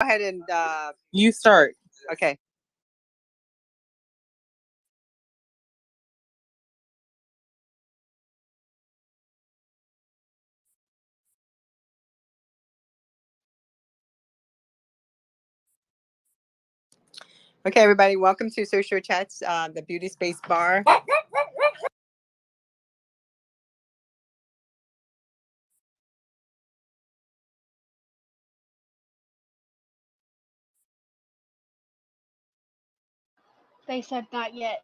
ahead and you start. Okay. Okay, everybody, welcome to Social Chats, the Beauty Space Bar. They said not yet.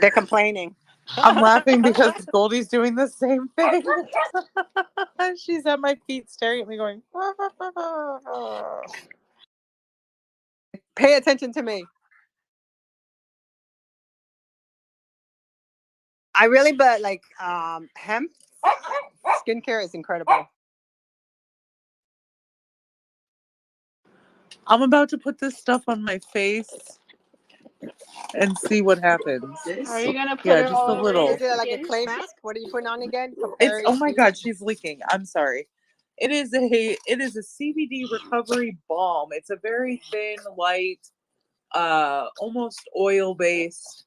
They're complaining. I'm laughing because Goldie's doing the same thing. She's at my feet staring at me going, Pay attention to me. I really, but like hemp skincare is incredible. I'm about to put this stuff on my face and see what happens. Are you gonna put Yeah, it just all a over little. your Is it like a skin? clay mask? What are you putting on again? It's oh my god, she's leaking. I'm sorry. It is a CBD recovery balm. It's a very thin, light, almost oil based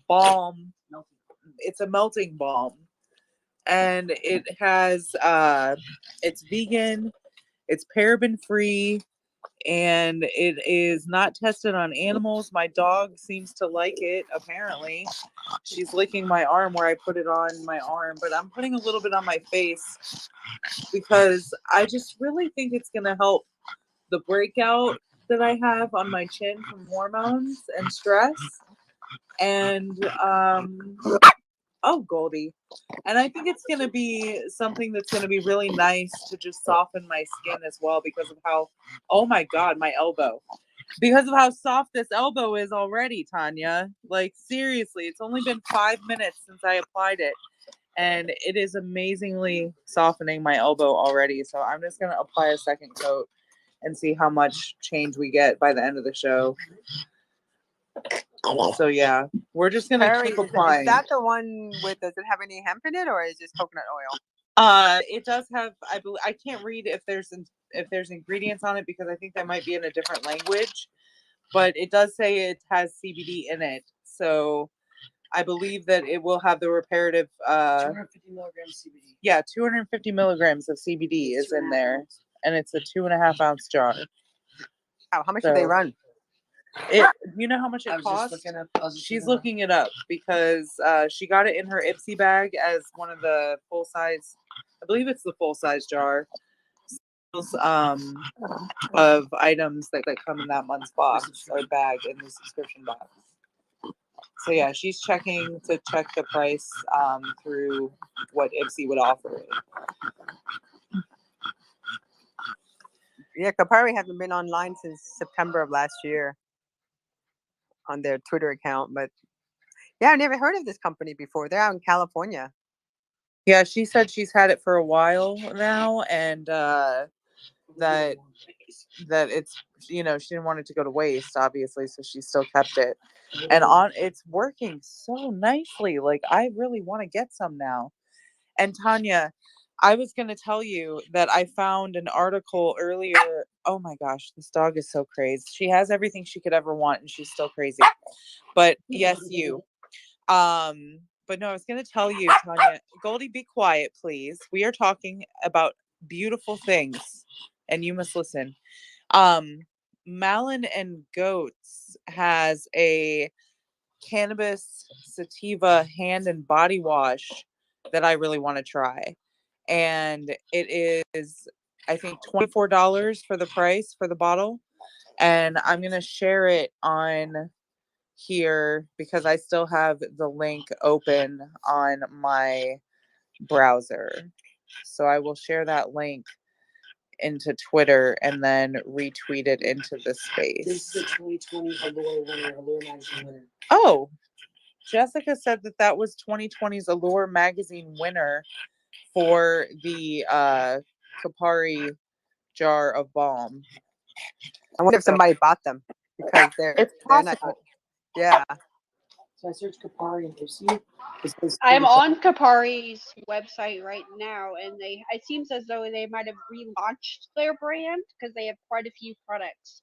balm. It's a melting balm. And it has it's vegan, it's paraben free, and it is not tested on animals. My dog seems to like it, apparently. She's licking my arm where I put it on my arm, but I'm putting a little bit on my face because I just really think it's going to help the breakout that I have on my chin from hormones and stress. And oh, Goldie. And I think it's going to be something that's going to be really nice to just soften my skin as well because of how, oh my God, my elbow. Because of how soft this elbow is already, Tonya. Like, seriously, it's only been 5 minutes since I applied it. And it is amazingly softening my elbow already. So I'm just going to apply a second coat and see how much change we get by the end of the show. So yeah, we're just gonna keep applying. Is that the one with? Does it have any hemp in it, or is it just coconut oil? It does have. I can't read if there's ingredients on it because I think that might be in a different language, but it does say it has CBD in it. So I believe that it will have the reparative. 250 milligrams CBD. Yeah, 250 milligrams of CBD is in there, and it's a 2.5 ounce jar. Wow, how much do they run? You know how much it costs? She's looking it up because she got it in her Ipsy bag as one of the full size. I believe it's the full size jar of items that come in that month's box or bag in the subscription box. So yeah, she's checking to check the price through what Ipsy would offer it. Yeah, Capari hasn't been online since September of last year on their Twitter account, but yeah, I never heard of this company before. They're out in California. Yeah, she said she's had it for a while now, and that it's she didn't want it to go to waste, obviously, so she still kept it. And it's working so nicely. Like, I really want to get some now. And Tonya, I was going to tell you that I found an article earlier. Oh my gosh, this dog is so crazy. She has everything she could ever want, and she's still crazy. But yes, you. But no, I was going to tell you, Tonya, Goldie, be quiet, please. We are talking about beautiful things, and you must listen. Malin and Goats has a Cannabis Sativa hand and body wash that I really want to try. And it is, I think, $24 for the price for the bottle. And I'm going to share it on here because I still have the link open on my browser. So I will share that link into Twitter and then retweet it into the space. This is a 2020 Allure winner, Allure magazine winner. Oh, Jessica said that was 2020's Allure magazine winner for the Capari jar of balm. I wonder if somebody bought them because they're It's not. possible. Yeah. So I searched Capari and Ipsy. I'm on Capari's website right now, and it seems as though they might have relaunched their brand because they have quite a few products.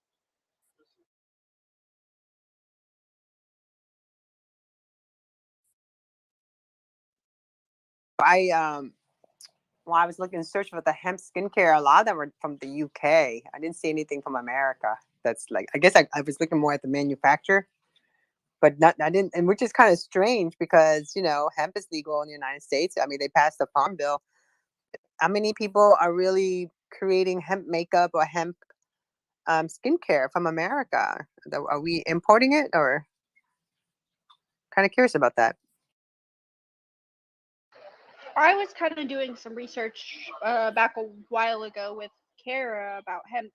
When I was looking search for the hemp skincare, a lot of them were from the UK. I didn't see anything from America. That's like, I guess I was looking more at the manufacturer, but not I didn't, and which is kind of strange because hemp is legal in the United States. I mean, they passed the farm bill. How many people are really creating hemp makeup or hemp skincare from America? Are we importing it, or kind of curious about that? I was kind of doing some research back a while ago with Cara about hemp,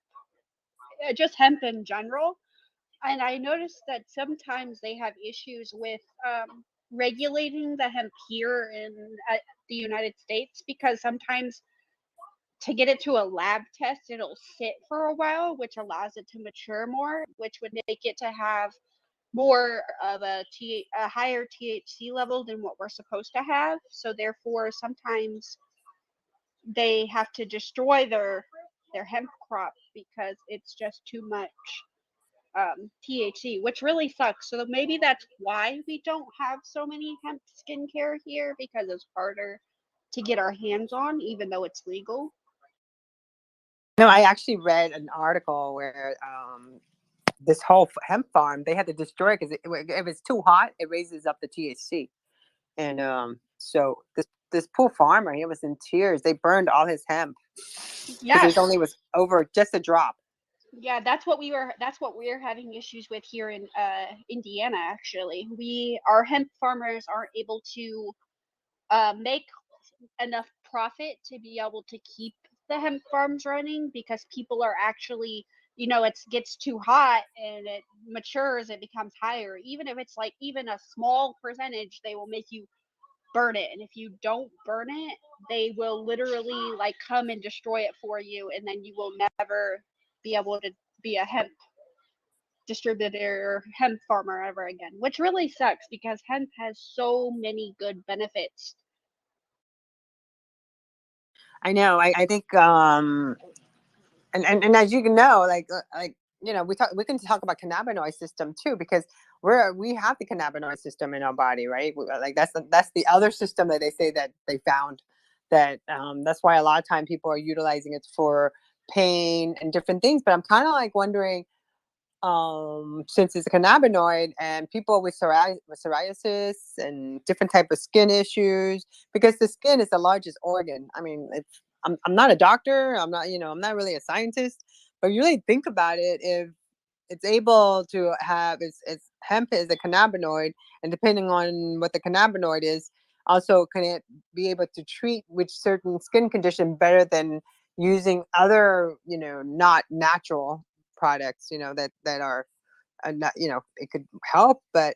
just hemp in general, and I noticed that sometimes they have issues with regulating the hemp here in the United States because sometimes to get it to a lab test, it'll sit for a while, which allows it to mature more, which would make it to have more of a higher THC level than what we're supposed to have. So therefore, sometimes they have to destroy their hemp crop because it's just too much THC, which really sucks. So maybe that's why we don't have so many hemp skincare here because it's harder to get our hands on, even though it's legal. No, I actually read an article where this whole hemp farm, they had to destroy it because if it's too hot, it raises up the THC. And so this poor farmer, he was in tears. They burned all his hemp because Yeah, it only was over just a drop. yeah, that's what we're having issues with here in Indiana. Actually, our hemp farmers aren't able to make enough profit to be able to keep the hemp farms running because people are actually, it gets too hot and it matures, it becomes higher. Even if it's like even a small percentage, they will make you burn it. And if you don't burn it, they will literally like come and destroy it for you. And then you will never be able to be a hemp distributor or hemp farmer ever again, which really sucks because hemp has so many good benefits. I know. I think and as you can know, we can talk about cannabinoid system too because we have the cannabinoid system in our body, right? Like that's the other system that they say that they found that that's why a lot of time people are utilizing it for pain and different things. But I'm kind of like wondering, since it's a cannabinoid and people with psoriasis and different type of skin issues, because the skin is the largest organ. I mean, I'm not a doctor. I'm not really a scientist, but you really think about it, if it's able to have it's hemp is a cannabinoid, and depending on what the cannabinoid is, also can it be able to treat which certain skin condition better than using other not natural products that are not, it could help, but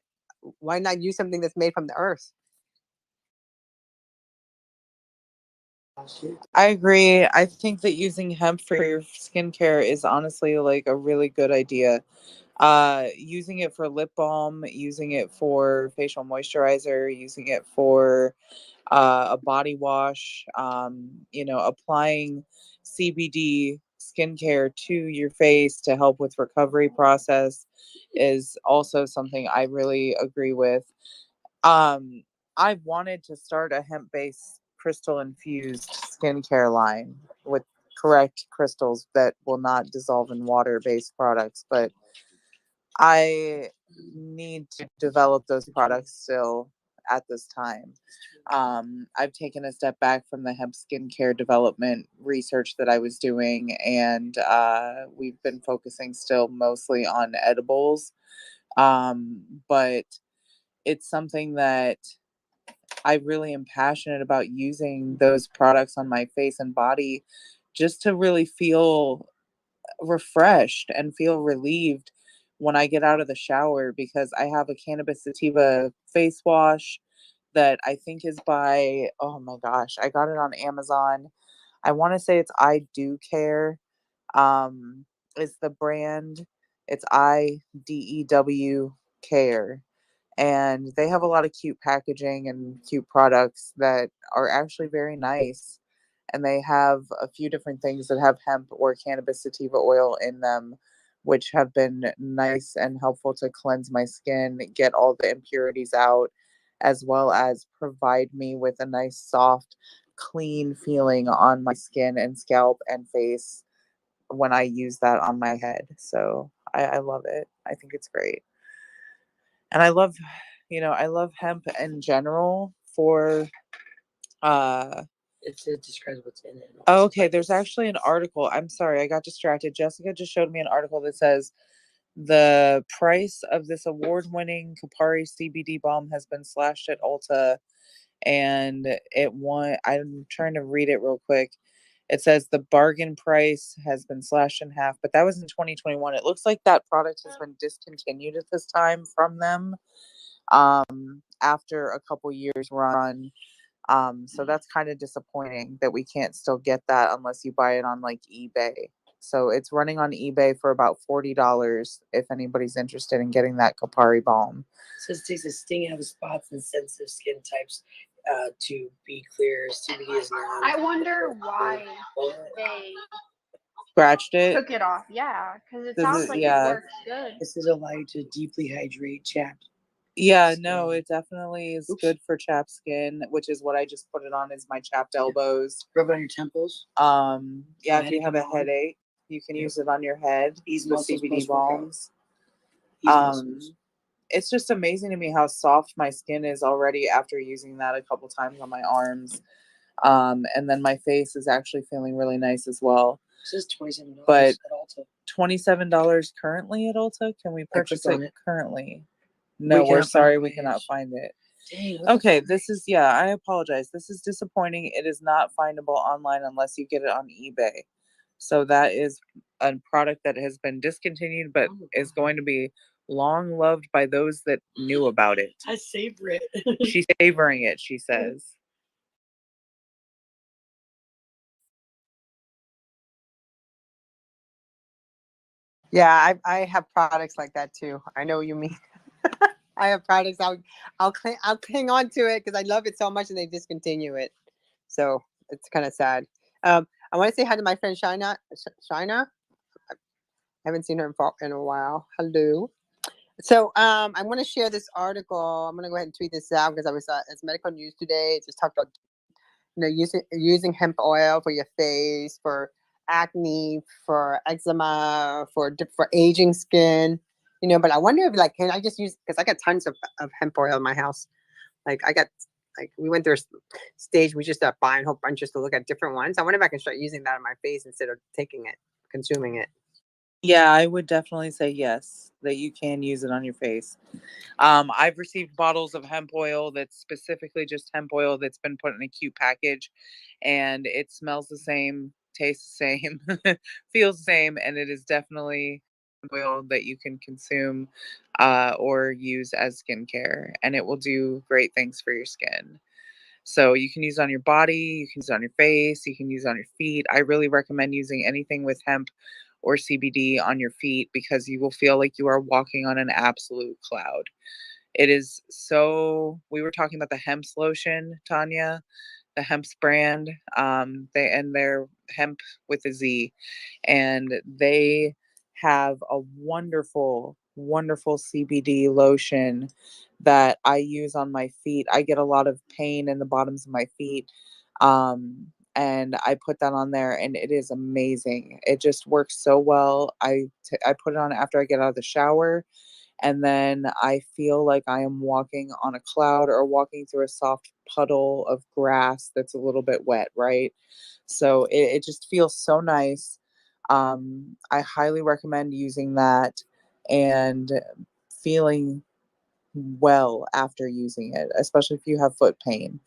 why not use something that's made from the earth? I agree. I think that using hemp for your skincare is honestly like a really good idea. Using it for lip balm, using it for facial moisturizer, using it for a body wash, applying CBD skincare to your face to help with recovery process is also something I really agree with. Um, I wanted to start a hemp-based crystal infused skincare line with correct crystals that will not dissolve in water-based products, but I need to develop those products still at this time. I've taken a step back from the hemp skincare development research that I was doing, and we've been focusing still mostly on edibles. But it's something that I really am passionate about, using those products on my face and body just to really feel refreshed and feel relieved when I get out of the shower, because I have a Cannabis Sativa face wash that I think is by, oh my gosh, I got it on Amazon. I want to say it's I Do Care, is the brand. It's IDEW Care. And they have a lot of cute packaging and cute products that are actually very nice. And they have a few different things that have hemp or cannabis sativa oil in them, which have been nice and helpful to cleanse my skin, get all the impurities out, as well as provide me with a nice, soft, clean feeling on my skin and scalp and face when I use that on my head. So I love it. I think it's great. And I love, I love hemp in general for It describes what's in it. oh, okay, there's actually an article. I'm sorry, I got distracted. Jessica just showed me an article that says the price of this award-winning Kupari CBD balm has been slashed at Ulta, and I'm trying to read it real quick. It says the bargain price has been slashed in half, but that was in 2021. It looks like that product has been discontinued at this time from them after a couple years run. So that's kind of disappointing that we can't still get that unless you buy it on like eBay. So it's running on eBay for about $40 if anybody's interested in getting that Kupari balm. It says it takes a sting out of spots and sensitive skin types. To be clear, CBD is not. I wonder why they Scratched it. took it off. Yeah, because it sounds like it works good. This is allow you to deeply hydrate chapped. Yeah, skin. no, it definitely is good for chapped skin, which is what I just put it on is my chapped elbows. Rub it on your temples. Yeah, if you have a headache, you can use it on your head. These The CBD balms. Muscles. It's just amazing to me how soft my skin is already after using that a couple times on my arms. And then my face is actually feeling really nice as well. This is $27 But at Ulta. $27 currently at Ulta? Can we purchase it currently? No, we're sorry, we cannot find it. Dang, okay, this is, I apologize. This is disappointing. It is not findable online unless you get it on eBay. So that is a product that has been discontinued, but is going to be long loved by those that knew about it. I savor it. She's savoring it, she says. Yeah, I have products like that too. I know what you mean. I have products I'll cling on to it because I love it so much and they discontinue it. So it's kind of sad. I want to say hi to my friend Shina. Shina, I haven't seen her in a while. Hello. So I want to share this article. I'm going to go ahead and tweet this out because I was it's medical news today. It just talked about using hemp oil for your face, for acne, for eczema, for aging skin. But I wonder if can I just use, because I got tons of hemp oil in my house. We went through a stage we just started buying a whole bunch just to look at different ones. I wonder if I can start using that on my face instead of consuming it. Yeah, I would definitely say yes, that you can use it on your face. I've received bottles of hemp oil that's specifically just hemp oil that's been put in a cute package, and it smells the same, tastes the same, feels the same, and it is definitely oil that you can consume or use as skincare, and it will do great things for your skin. So you can use it on your body, you can use it on your face, you can use it on your feet. I really recommend using anything with hemp or CBD on your feet because you will feel like you are walking on an absolute cloud. It is so, we were talking about the Hemp's lotion, Tonya, the Hemp's brand. They're hemp with a Z, and they have a wonderful, wonderful CBD lotion that I use on my feet. I get a lot of pain in the bottoms of my feet. And I put that on there and it is amazing. It just works so well. I put it on after I get out of the shower, and then I feel like I am walking on a cloud or walking through a soft puddle of grass that's a little bit wet, right? So it just feels so nice. I highly recommend using that and feeling well after using it, especially if you have foot pain.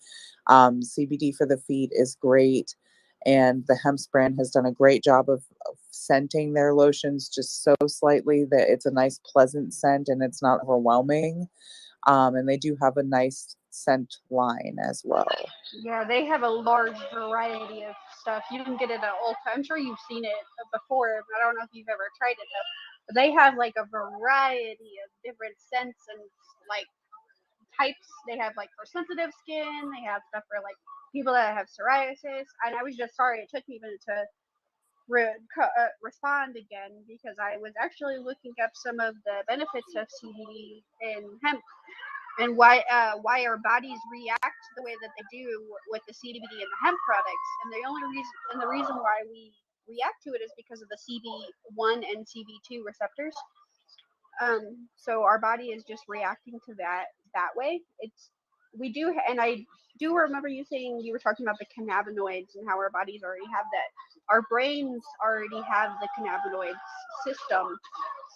CBD for the feet is great, and the Hemp's brand has done a great job of scenting their lotions just so slightly that it's a nice, pleasant scent and it's not overwhelming. And they do have a nice scent line as well. Yeah, they have a large variety of stuff. You can get it at Ulta. I'm sure you've seen it before. I don't know if you've ever tried it though. But they have like a variety of different scents and like types. They have like for sensitive skin. They have stuff for like people that have psoriasis. And I was just sorry it took me a minute to respond again because I was actually looking up some of the benefits of CBD in hemp and why our bodies react the way that they do with the CBD and the hemp products. And the reason why we react to it is because of the CB1 and CB2 receptors. So our body is just reacting to that way. We do, and I do remember you saying you were talking about the cannabinoids and how our bodies already have that. Our brains already have the cannabinoids system,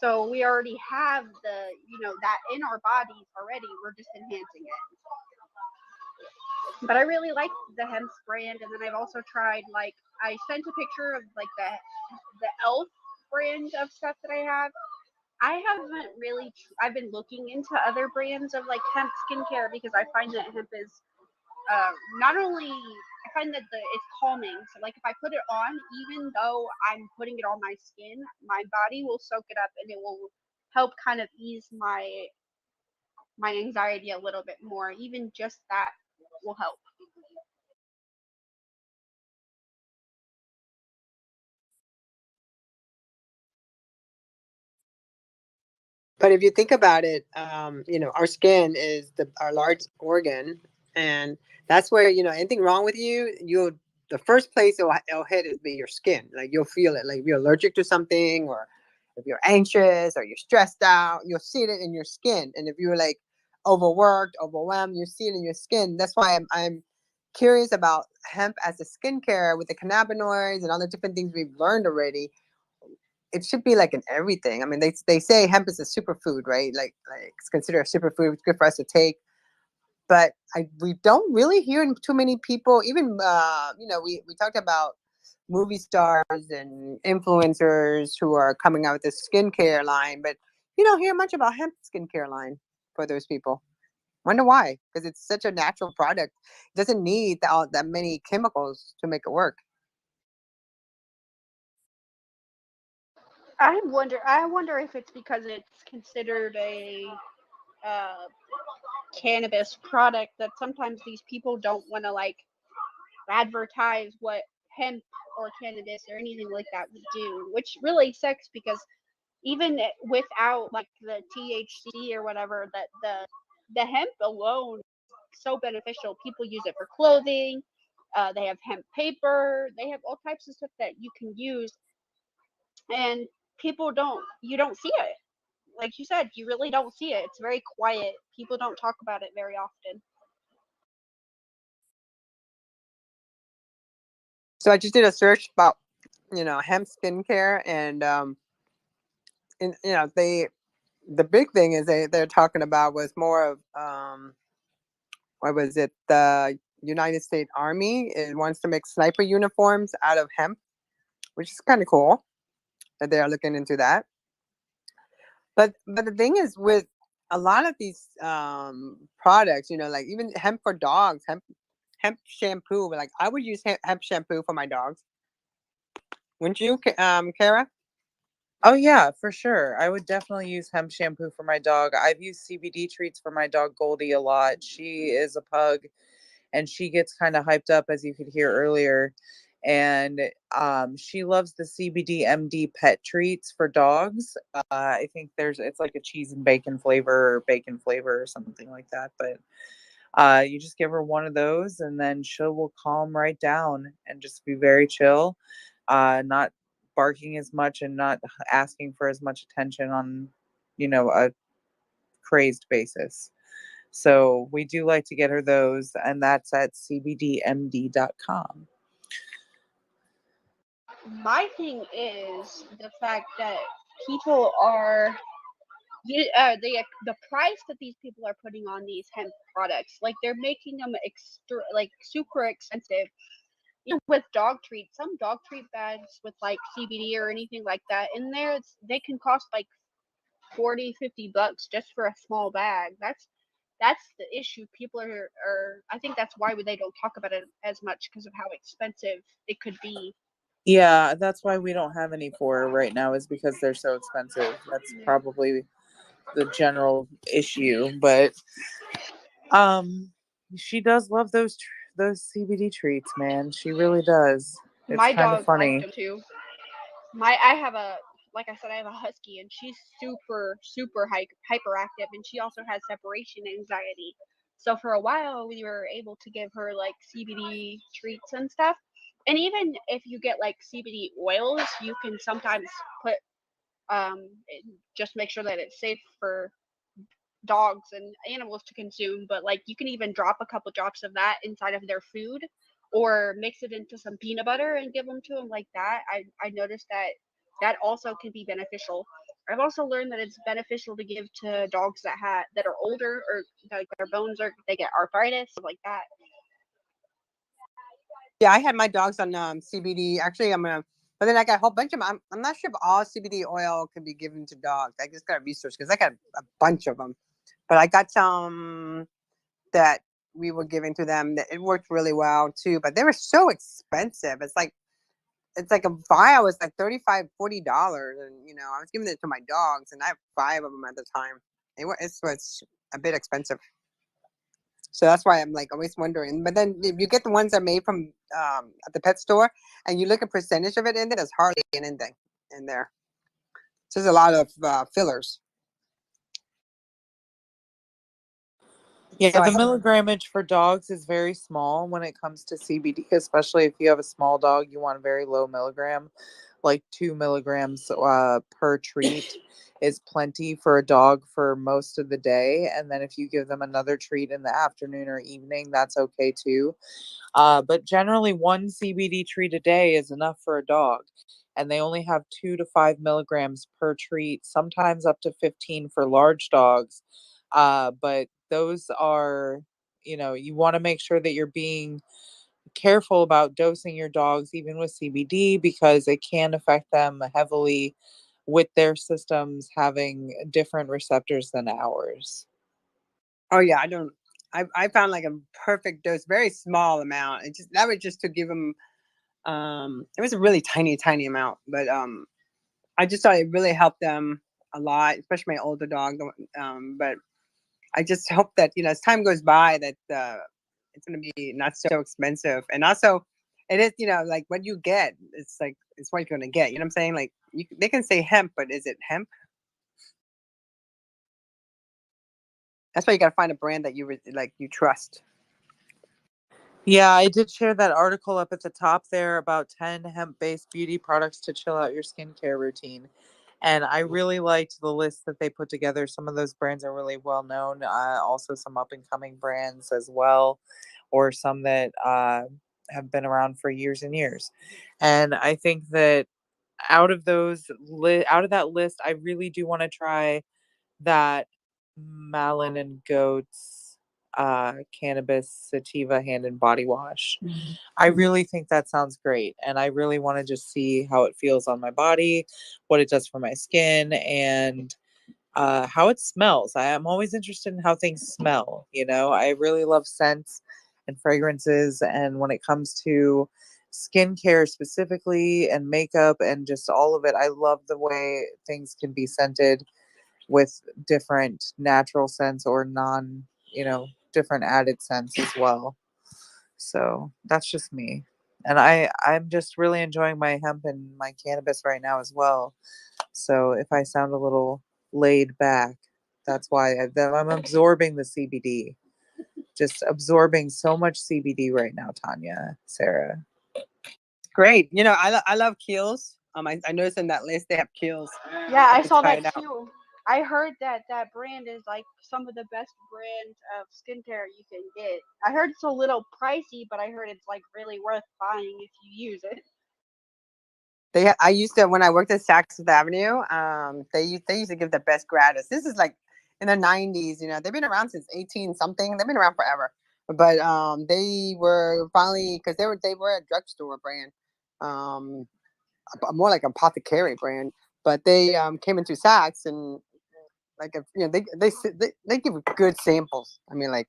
so we already have that in our bodies already. We're just enhancing it. But I really like the hemp brand, and then I've also tried I sent a picture of the Elf brand of stuff that I have. I haven't really. I've been looking into other brands of hemp skincare because I find that hemp is not only. I find that it's calming. So if I put it on, even though I'm putting it on my skin, my body will soak it up and it will help kind of ease my anxiety a little bit more. Even just that will help. But if you think about it, our skin is our largest organ, and that's where anything wrong with you, the first place it'll hit is be your skin. Like you'll feel it. Like if you're allergic to something, or if you're anxious, or you're stressed out, you'll see it in your skin. And if you're overworked, overwhelmed, you see it in your skin. That's why I'm curious about hemp as a skincare with the cannabinoids and all the different things we've learned already. It should be in everything. I mean, they say hemp is a superfood, right? Like it's considered a superfood. It's good for us to take, but we don't really hear too many people. Even we talked about movie stars and influencers who are coming out with this skincare line, but you don't hear much about hemp skincare line for those people. Wonder why? Because it's such a natural product. It doesn't need that many chemicals to make it work. I wonder if it's because it's considered a uh, cannabis product that sometimes these people don't want to advertise what hemp or cannabis or anything like that would do, which really sucks because even without the THC or whatever, that the hemp alone is so beneficial. People use it for clothing. They have hemp paper. They have all types of stuff that you can use, and you don't see it. Like you said, you really don't see it. It's very quiet. People don't talk about it very often. So I just did a search about hemp skincare, and the big thing is they're talking about was more of what was it, the United States Army. It wants to make sniper uniforms out of hemp, which is kind of cool that they are looking into that. But the thing is with a lot of these products, even hemp for dogs, hemp shampoo. Like I would use hemp shampoo for my dogs. Wouldn't you, Cara? Oh yeah, for sure. I would definitely use hemp shampoo for my dog. I've used CBD treats for my dog Goldie a lot. She is a pug and she gets kind of hyped up, as you could hear earlier. And she loves the CBD MD pet treats for dogs. I think it's like a cheese and bacon flavor or something like that. But you just give her one of those and then she will calm right down and just be very chill, not barking as much and not asking for as much attention on, a crazed basis. So we do like to get her those, and that's at cbdmd.com. My thing is the fact that people are the price that these people are putting on these hemp products, they're making them super expensive. With dog treats, some dog treat bags with CBD or anything like that in there, they can cost $40-50 just for a small bag. That's the issue. People are I think that's why they don't talk about it as much because of how expensive it could be. Yeah, that's why we don't have any for her right now, is because they're so expensive. That's probably the general issue. But She does love those CBD treats, man. She really does. It's My kind of dog liked funny. them too. I have a, like I said, I have a husky, and she's super hyperactive, and she also has separation anxiety. So for a while, we were able to give her like CBD treats and stuff. And even if you get like CBD oils, you can sometimes put just make sure that it's safe for dogs and animals to consume, but like you can even drop a couple drops of that inside of their food or mix it into some peanut butter and give them to them like that. I noticed that that also can be beneficial. I've also learned that it's beneficial to give to dogs that are older, or like their bones are, they get arthritis like that. Yeah, I had my dogs on CBD. Actually, but then I got a whole bunch of them. I'm not sure if all CBD oil can be given to dogs. I just got to research because I got a bunch of them. But I got some that we were giving to them that it worked really well too. But they were so expensive. It's like a vial was like $35-$40, and I was giving it to my dogs, and I have 5 of them at the time. It's a bit expensive. So that's why I'm like always wondering. But then if you get the ones that are made from at the pet store, and you look at percentage of it in there, there's hardly anything in there. It's just a lot of fillers. Yeah, So the milligrammage for dogs is very small when it comes to CBD, especially if you have a small dog, you want a very low milligram, like 2 milligrams per treat is plenty for a dog for most of the day. And then if you give them another treat in the afternoon or evening, that's okay too. But generally, 1 CBD treat a day is enough for a dog. And they only have 2 to 5 milligrams per treat, sometimes up to 15 for large dogs. But those are, you want to make sure that you're being careful about dosing your dogs, even with CBD, because it can affect them heavily with their systems having different receptors than ours. oh yeah, I found like a perfect dose, very small amount. That was just to give them. It was a really tiny amount, but I just thought it really helped them a lot, especially my older dog. But I just hope that as time goes by that it's going to be not so expensive, and also it is like what you get. It's like it's what you're going to get. You know what I'm saying? Like they can say hemp, but is it hemp? That's why you got to find a brand that you trust. Yeah, I did share that article up at the top there about 10 hemp-based beauty products to chill out your skincare routine. And I really liked the list that they put together. Some of those brands are really well known. Also, some up and coming brands as well, or some that have been around for years and years. And I think that out of that list, I really do want to try that Malin and Goats cannabis sativa hand and body wash. I really think that sounds great, and I really want to just see how it feels on my body, what it does for my skin, and how it smells. I am always interested in how things smell. I really love scents and fragrances, and when it comes to skincare specifically and makeup and just all of it, I love the way things can be scented with different natural scents or different added scents as well. So that's just me. And I'm just really enjoying my hemp and my cannabis right now as well. So if I sound a little laid back, that's why I'm absorbing the CBD. Just absorbing so much CBD right now, Tonya, Sarah. Great. I love Kiehl's. I noticed in that list they have Kiehl's. Yeah, I To saw try that it out. too. I heard that that brand is like some of the best brands of skincare you can get. I heard it's a little pricey, but I heard it's like really worth buying if you use it. I used to when I worked at Saks Fifth Avenue. They used to give the best gratis. This is like in the '90s. They've been around since 18 something. They've been around forever. But they were finally because they were a drugstore brand, um, more like apothecary brand. But they came into Saks and like they give good samples. I mean like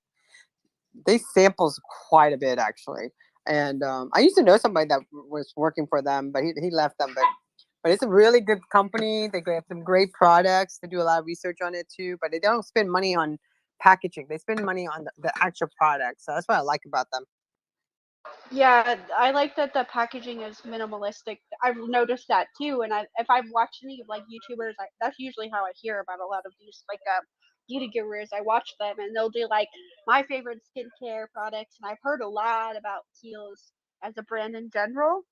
they samples quite a bit actually. And I used to know somebody that was working for them, but he left them. But it's a really good company. They have some great products. They do a lot of research on it too, but they don't spend money on packaging. They spend money on the actual product. So that's what I like about them. Yeah, I like that the packaging is minimalistic. I've noticed that too, and if I've watched any like YouTubers, that's usually how I hear about a lot of these like beauty gurus. I watch them, and they'll do like my favorite skincare products, and I've heard a lot about Kiehl's as a brand in general.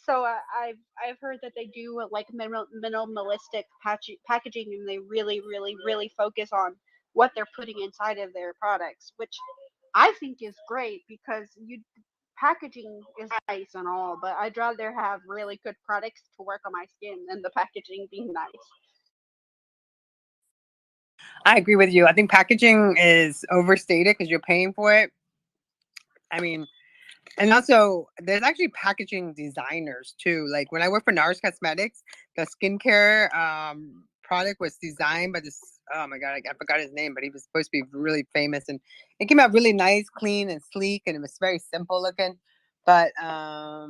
So I've heard that they do like minimalistic packaging, and they really focus on what they're putting inside of their products, which I think is great because you packaging is nice and all, but I'd rather have really good products to work on my skin than the packaging being nice. I agree with you. I think packaging is overstated because you're paying for it. I mean, and also there's actually packaging designers too. Like when I worked for NARS Cosmetics, the skincare product was designed by this, oh my god, I forgot his name, but he was supposed to be really famous, and it came out really nice, clean and sleek, and it was very simple looking. But a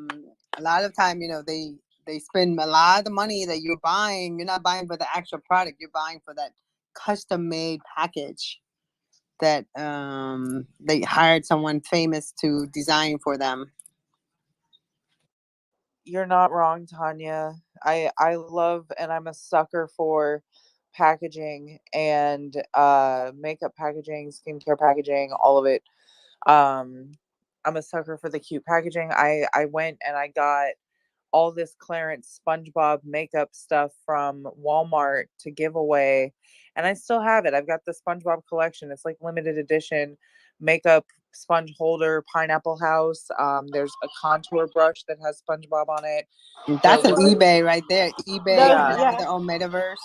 lot of time, they spend a lot of the money that you're buying. You're not buying for the actual product. You're buying for that custom made package that they hired someone famous to design for them. You're not wrong, Tonya. I love, and I'm a sucker for packaging and makeup packaging, skincare packaging, all of it. I'm a sucker for the cute packaging. I went and I got all this clearance SpongeBob makeup stuff from Walmart to give away, and I still have it. I've got the SpongeBob collection. It's like limited edition makeup sponge holder, pineapple house. There's a contour brush that has SpongeBob on it. That's an eBay right there. eBay, Yeah. they have their own metaverse.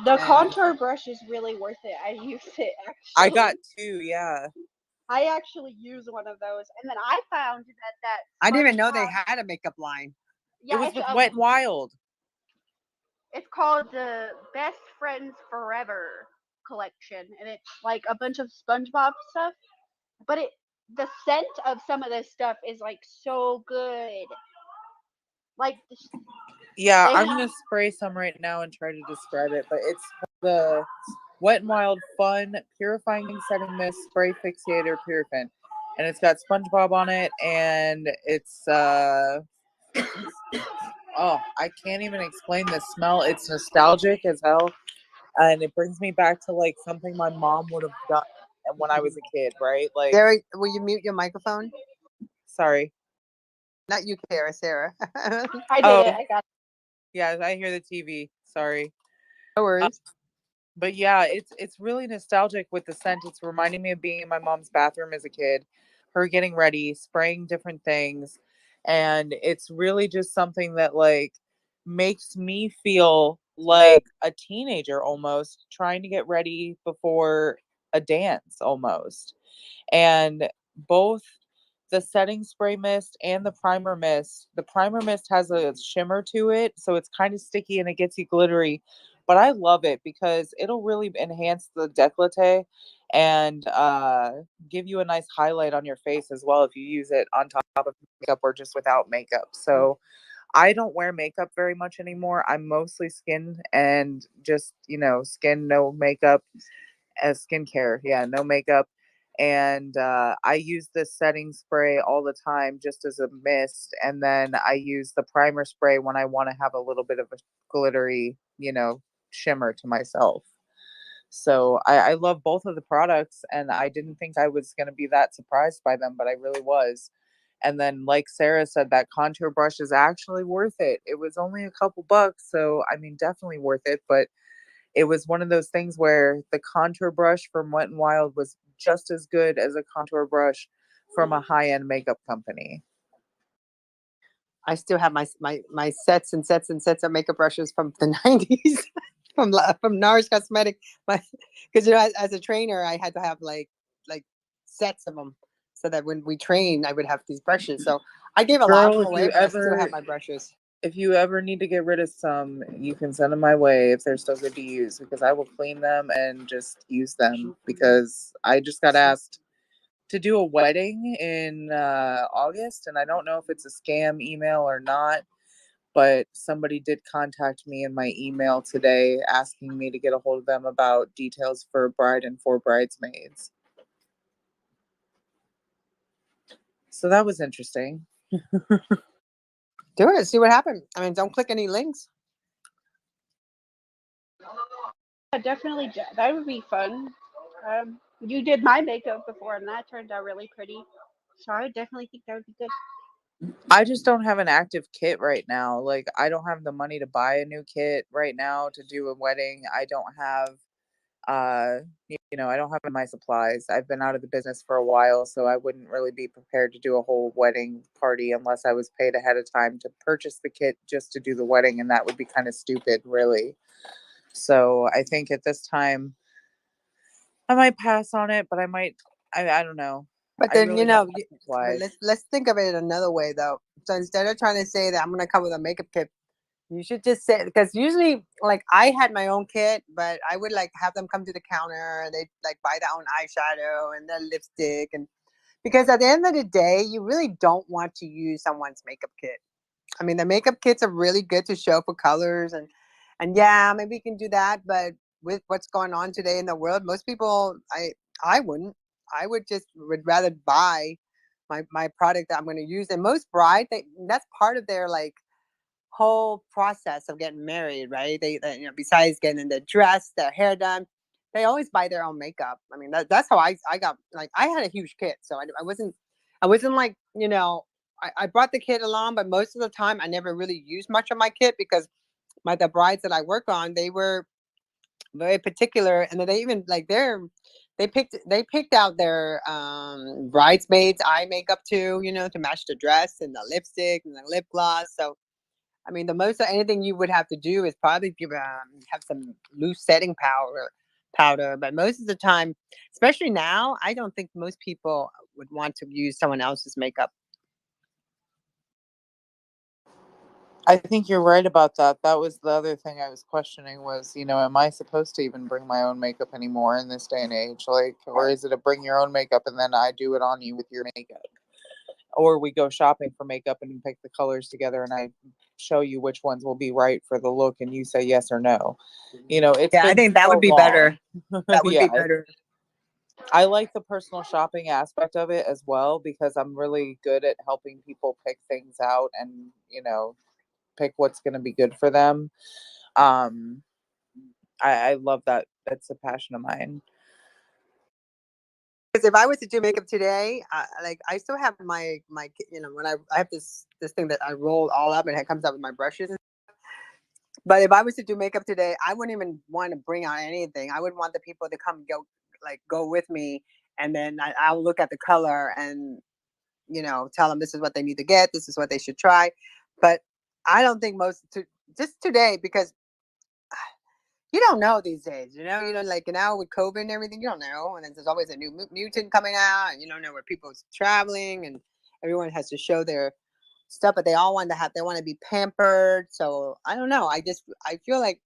The contour brush is really worth it. I use it actually. I got two, yeah. I actually use one of those, and then I found that I didn't even know they had a makeup line. Yeah, it was with Wet n Wild. It's called the Best Friends Forever collection, and it's like a bunch of SpongeBob stuff. But the scent of some of this stuff is like so good. Like yeah, I'm gonna spray some right now and try to describe it, but it's the Wet n Wild Fun Purifying Setting Mist Spray Fixator Purifin, and it's got SpongeBob on it, and it's oh, I can't even explain the smell. It's nostalgic as hell, and it brings me back to like something my mom would have done when I was a kid, right? Like, Derek, will you mute your microphone? Sorry, not you, Cara, Sarah. I did it. I got it. Yeah, I hear the TV. Sorry. No worries. But yeah, it's really nostalgic with the scent. It's reminding me of being in my mom's bathroom as a kid, her getting ready, spraying different things, and it's really just something that like makes me feel like a teenager almost, trying to get ready before a dance almost. And both the setting spray mist and the primer mist. The primer mist has a shimmer to it, so it's kind of sticky and it gets you glittery. But I love it because it'll really enhance the décolleté and give you a nice highlight on your face as well if you use it on top of makeup or just without makeup. So I don't wear makeup very much anymore. I'm mostly skin and just, skin, no makeup, as skincare. Yeah, no makeup. And I use this setting spray all the time just as a mist. And then I use the primer spray when I want to have a little bit of a glittery, shimmer to myself. So I love both of the products, and I didn't think I was going to be that surprised by them, but I really was. And then, like Sarah said, that contour brush is actually worth it. It was only a couple bucks, so I mean, definitely worth it. But it was one of those things where the contour brush from Wet n Wild was just as good as a contour brush from a high-end makeup company. I still have my sets and sets and sets of makeup brushes from the 90s from NARS Cosmetic. Because as a trainer, I had to have like sets of them so that when we train, I would have these brushes. So I gave a lot of them away, but I still have my brushes. If you ever need to get rid of some, you can send them my way if they're still good to use, because I will clean them and just use them, because I just got asked to do a wedding in August, and I don't know if it's a scam email or not, but somebody did contact me in my email today asking me to get a hold of them about details for bride and for bridesmaids. So that was interesting. Do it. See what happened. I mean, don't click any links. Yeah, definitely. That would be fun. You did my makeup before, and that turned out really pretty. So I would definitely think that would be good. I just don't have an active kit right now. Like, I don't have the money to buy a new kit right now to do a wedding. I don't have, I don't have my supplies. I've been out of the business for a while, so I wouldn't really be prepared to do a whole wedding party unless I was paid ahead of time to purchase the kit just to do the wedding, and that would be kind of stupid, really. So I think at this time, I might pass on it, but I don't know. But I then really don't have but supplies. let's think of it another way though. So instead of trying to say that I'm gonna come with a makeup kit, you should just say, because usually like I had my own kit, but I would like have them come to the counter and they like buy their own eyeshadow and their lipstick, and because at the end of the day, you really don't want to use someone's makeup kit. I mean, the makeup kits are really good to show for colors, and yeah, maybe you can do that. But with what's going on today in the world, most people, I wouldn't. I would rather buy my product that I'm going to use. And most bride, that's part of their like whole process of getting married, right? Besides getting their dress, their hair done, they always buy their own makeup. I mean, that's how I got, like, I had a huge kit, so I wasn't like, I brought the kit along, but most of the time I never really used much of my kit because the brides that I work on, they were very particular, and then they even like they picked out their bridesmaids eye makeup too, to match the dress and the lipstick and the lip gloss. So I mean, the most of anything you would have to do is probably have some loose setting powder. But most of the time, especially now, I don't think most people would want to use someone else's makeup. I think you're right about that. That was the other thing I was questioning was, am I supposed to even bring my own makeup anymore in this day and age? Like, or is it a bring your own makeup and then I do it on you with your makeup? Or we go shopping for makeup and you pick the colors together and I show you which ones will be right for the look and you say yes or no. It's Yeah, I been think that so would be long. better. That would Yeah, be better. I like the personal shopping aspect of it as well because I'm really good at helping people pick things out and, pick what's going to be good for them. Um, I love that. That's a passion of mine. Because if I was to do makeup today, like I still have my when I have this thing that I roll all up and it comes out with my brushes. But if I was to do makeup today, I wouldn't even want to bring out anything. I would want the people to go with me, and then I'll look at the color and tell them this is what they need to get, this is what they should try. But I don't think just today, because you don't know these days. Like now with COVID and everything, you don't know, and there's always a new mutant coming out, and you don't know where people's traveling, and everyone has to show their stuff, but they all they want to be pampered. So I don't know. I feel like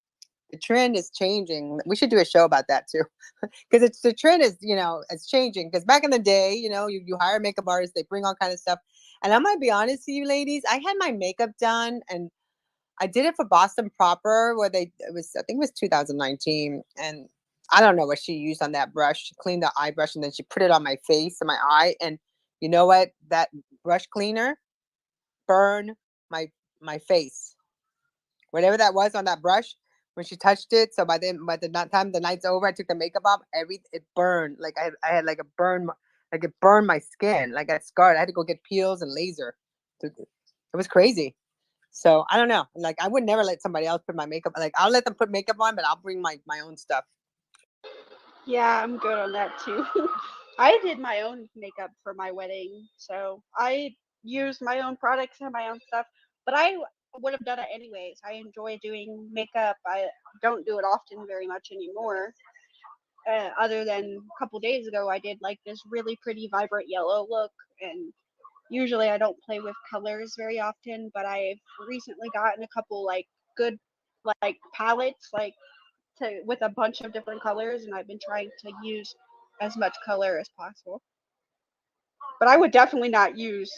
the trend is changing. We should do a show about that too, because the trend is it's changing. Because back in the day, you hire makeup artists, they bring all kind of stuff, and I might be honest with you, ladies, I had my makeup done, and I did it for Boston Proper, where I think it was 2019, and I don't know what she used on that brush. She cleaned the eye brush and then she put it on my face and my eye, and you know what? That brush cleaner burned my face. Whatever that was on that brush when she touched it. So by the time the night's over, I took the makeup off. It burned. Like I had like a burn, like it burned my skin. Like I scarred. I had to go get peels and laser. It was crazy. So I don't know. Like I would never let somebody else put my makeup. Like I'll let them put makeup on, but I'll bring my own stuff. Yeah, I'm good on that too. I did my own makeup for my wedding, so I used my own products and my own stuff, but I would have done it anyways. I enjoy doing makeup. I don't do it often very much anymore. Other than a couple days ago, I did like this really pretty vibrant yellow look, and usually I don't play with colors very often, but I've recently gotten a couple like good like palettes with a bunch of different colors, and I've been trying to use as much color as possible. But I would definitely not use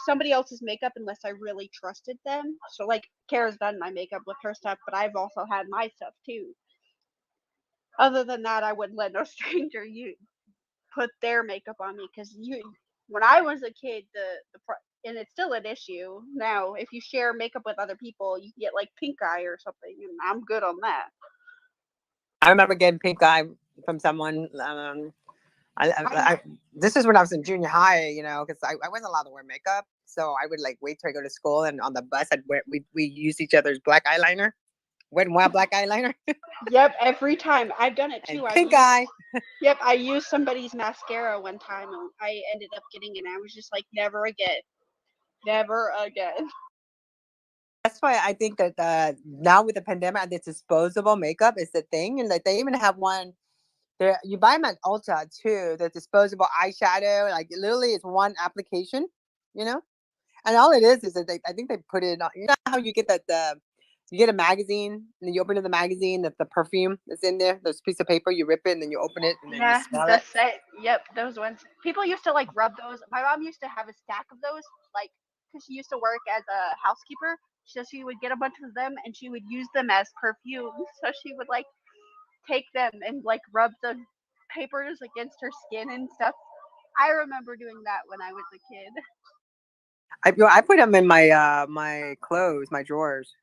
somebody else's makeup unless I really trusted them. So like Cara's done my makeup with her stuff, but I've also had my stuff too. Other than that, I wouldn't let no stranger put their makeup on me because when I was a kid, and it's still an issue now. If you share makeup with other people, you get like pink eye or something, and I'm good on that. I remember getting pink eye from someone. This is when I was in junior high, because I wasn't allowed to wear makeup. So I would like wait till I go to school, and on the bus, we use each other's black eyeliner, wet and wild black eyeliner. Yep, every time I've done it too. And pink eye. Yep, I used somebody's mascara one time, and I ended up getting it. And I was just like, never again, never again. That's why I think that now with the pandemic, this disposable makeup is the thing, and like they even have one. There, you buy them at Ulta too. The disposable eyeshadow, like literally, it's one application, and all it is that I think they put it on. You know how you get you get a magazine and then you open the magazine, the perfume that's in there, this piece of paper, you rip it and then you open it and then you smell it. Yep, those ones. People used to like rub those. My mom used to have a stack of those, like, because she used to work as a housekeeper. So she would get a bunch of them and she would use them as perfume. So she would like take them and like rub the papers against her skin and stuff. I remember doing that when I was a kid. I put them in my my clothes, my drawers.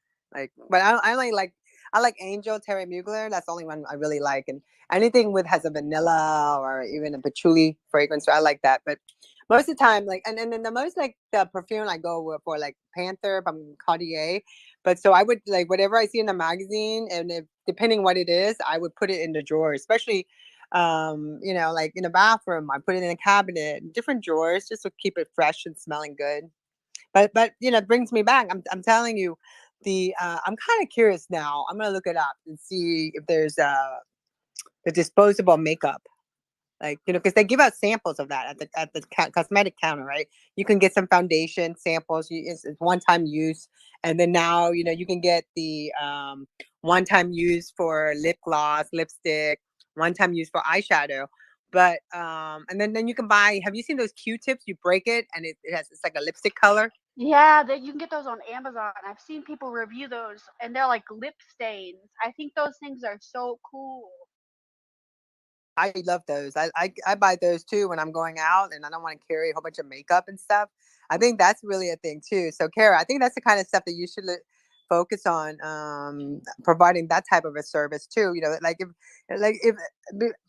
But I like Angel Terry Mugler. That's the only one I really like, and anything with has a vanilla or even a patchouli fragrance. I like that. But most of the time, and then the most like the perfume I go for like Panther from Cartier. But so I would like whatever I see in the magazine, and if depending what it is, I would put it in the drawer, especially like in the bathroom. I put it in a cabinet, different drawers, just to keep it fresh and smelling good. But it brings me back. I'm telling you, I'm kind of curious now. I'm gonna look it up and see if there's the disposable makeup, because they give out samples of that at the cosmetic counter, right? You can get some foundation samples. It's one time use, and then now you can get the one time use for lip gloss, lipstick, one time use for eyeshadow. But and then you can buy. Have you seen those Q-tips? You break it and it's like a lipstick color. Yeah, you can get those on Amazon. I've seen people review those, and they're like lip stains. I think those things are so cool. I love those. I buy those too when I'm going out and I don't want to carry a whole bunch of makeup and stuff. I think that's really a thing too. So, Cara, I think that's the kind of stuff that you should focus on, providing that type of a service too. If